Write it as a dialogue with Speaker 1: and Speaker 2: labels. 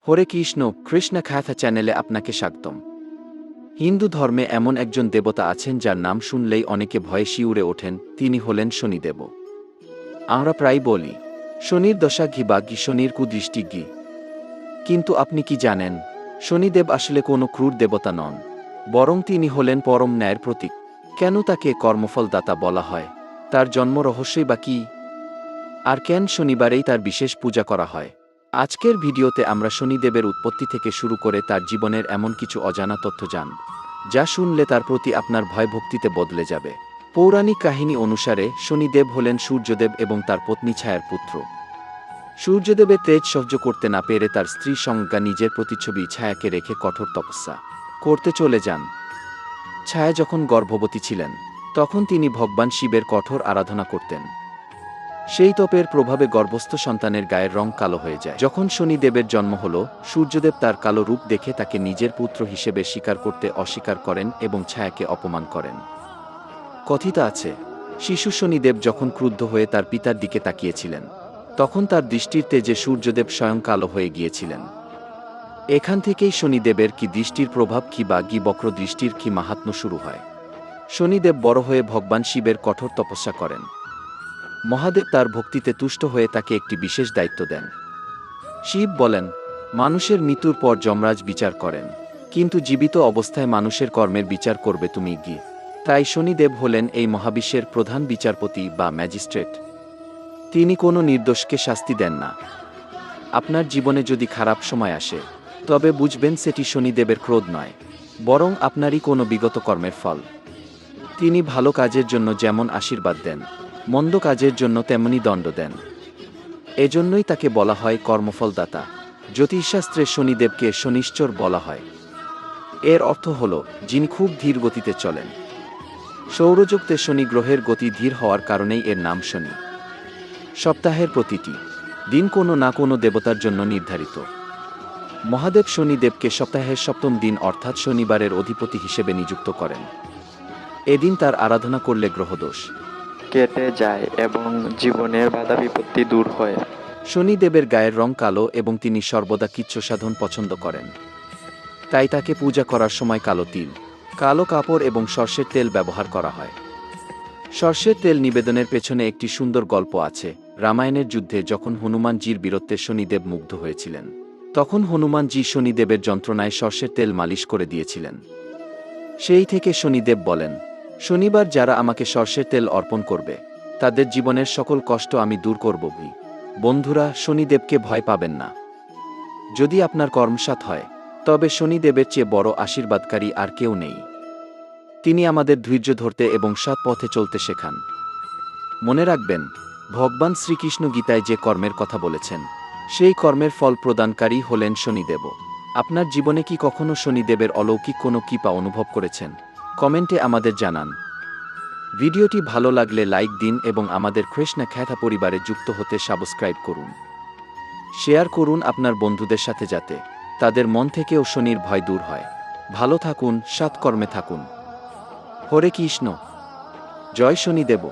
Speaker 1: হরে কৃষ্ণ, কৃষ্ণ কথা চ্যানেলে আপনাকে স্বাগতম। হিন্দু ধর্মে এমন একজন দেবতা আছেন যার নাম শুনলেই অনেকে ভয়ে শিউরে ওঠেন, তিনি হলেন শনিদেব। আমরা প্রায় বলি শনির দশা ঘি বা ঘি, শনির কুদৃষ্টি ঘি। কিন্তু আপনি কি জানেন, শনিদেব আসলে কোনো ক্রূর দেবতা নন, বরং তিনি হলেন পরম ন্যায়ের প্রতীক। কেন তাকে কর্মফলদাতা বলা হয়? তার জন্ম রহস্যই বা কী? আর কেন শনিবারেই তার বিশেষ পূজা করা হয়? আজকের ভিডিওতে আমরা শনিদেবের উৎপত্তি থেকে শুরু করে তার জীবনের এমন কিছু অজানা তথ্য জানব, যা শুনলে তার প্রতি আপনার ভয় ভক্তিতে বদলে যাবে। পৌরাণিক কাহিনী অনুসারে শনিদেব হলেন সূর্যদেব এবং তার পত্নী ছায়ার পুত্র। সূর্যদেবের তেজ সহ্য করতে না পেরে তার স্ত্রী সংজ্ঞা নিজের প্রতিচ্ছবি ছায়াকে রেখে কঠোর তপস্যা করতে চলে যান। ছায়া যখন গর্ভবতী ছিলেন, তখন তিনি ভগবান শিবের কঠোর আরাধনা করতেন। সেই তপের প্রভাবে গর্ভস্থ সন্তানের গায়ের রং কালো হয়ে যায়। যখন শনিদেবের জন্ম হল, সূর্যদেব তার কালো রূপ দেখে তাকে নিজের পুত্র হিসেবে স্বীকার করতে অস্বীকার করেন এবং ছায়াকে অপমান করেন। কথিত আছে, শিশু শনিদেব যখন ক্রুদ্ধ হয়ে তার পিতার দিকে তাকিয়েছিলেন, তখন তার দৃষ্টির তেজে সূর্যদেব স্বয়ং কালো হয়ে গিয়েছিলেন। এখান থেকেই শনিদেবের কি দৃষ্টির প্রভাব কি বা গি বক্র দৃষ্টির কি মাহাত্ম্য শুরু হয়। শনিদেব বড় হয়ে ভগবান শিবের কঠোর তপস্যা করেন। মহাদেব তার ভক্তিতে তুষ্ট হয়ে তাকে একটি বিশেষ দায়িত্ব দেন। শিব বলেন, মানুষের মৃত্যুর পর যমরাজ বিচার করেন, কিন্তু জীবিত অবস্থায় মানুষের কর্মের বিচার করবে তুমি গি। তাই শনিদেব হলেন এই মহাবিশ্বের প্রধান বিচারপতি বা ম্যাজিস্ট্রেট। তিনি কোনো নির্দোষকে শাস্তি দেন না। আপনার জীবনে যদি খারাপ সময় আসে, তবে বুঝবেন সেটি শনিদেবের ক্রোধ নয়, বরং আপনারই কোনো বিগত কর্মের ফল। তিনি ভালো কাজের জন্য যেমন আশীর্বাদ দেন, মন্দ কাজের জন্য তেমনি দণ্ড দেন। এজন্যই তাকে বলা হয় কর্মফলদাতা। জ্যোতিষশাস্ত্রে শনিদেবকে শনিশ্চর বলা হয়। এর অর্থ হল যিনি খুব ধীর গতিতে চলেন। সৌরজগতে শনি গ্রহের গতি ধীর হওয়ার কারণেই এর নাম শনি। সপ্তাহের প্রতিটি দিন কোনো না কোনো দেবতার জন্য নির্ধারিত। মহাদেব শনিদেবকে সপ্তাহের সপ্তম দিন অর্থাৎ শনিবারের অধিপতি হিসেবে নিযুক্ত করেন। এদিন তার আরাধনা করলে গ্রহদোষ
Speaker 2: কেটে যায় এবং জীবনের বাধা বিপত্তি দূর হয়।
Speaker 1: শনিদেবের গায়ের রং কালো এবং তিনি সর্বদা কিচ্ছ সাধন পছন্দ করেন। তাই তাকে পূজা করার সময় কালো তিল, কালো কাপড় এবং সর্ষের তেল ব্যবহার করা হয়। সর্ষের তেল নিবেদনের পেছনে একটি সুন্দর গল্প আছে। রামায়ণের যুদ্ধে যখন হনুমানজির বীরত্বে শনিদেব মুগ্ধ হয়েছিলেন, তখন হনুমানজি শনিদেবের যন্ত্রণায় সর্ষের তেল মালিশ করে দিয়েছিলেন। সেই থেকে শনিদেব বলেন, শনিবার যারা আমাকে সর্ষের তেল অর্পণ করবে, তাদের জীবনের সকল কষ্ট আমি দূর করব। বন্ধুরা, শনিদেবকে ভয় পাবেন না। যদি আপনার কর্মসাৎ হয়, তবে শনিদেবের চেয়ে বড় আশীর্বাদকারী আর কেউ নেই। তিনি আমাদের ধৈর্য ধরতে এবং সৎ পথে চলতে শেখান। মনে রাখবেন, ভগবান শ্রীকৃষ্ণ গীতায় যে কর্মের কথা বলেছেন, সেই কর্মের ফল প্রদানকারী হলেন শনিদেব। আপনার জীবনে কি কখনো শনিদেবের অলৌকিক কোনো কৃপা অনুভব করেছেন? কমেন্টে আমাদের জানান। ভিডিওটি ভালো লাগলে লাইক দিন এবং আমাদের কৃষ্ণ খ্যাথা পরিবারে যুক্ত হতে সাবস্ক্রাইব করুন। শেয়ার করুন আপনার বন্ধুদের সাথে, যাতে তাদের মন থেকেও শনির ভয় দূর হয়। ভালো থাকুন, সৎকর্মে থাকুন। হরে কৃষ্ণ। জয় শনিদেব।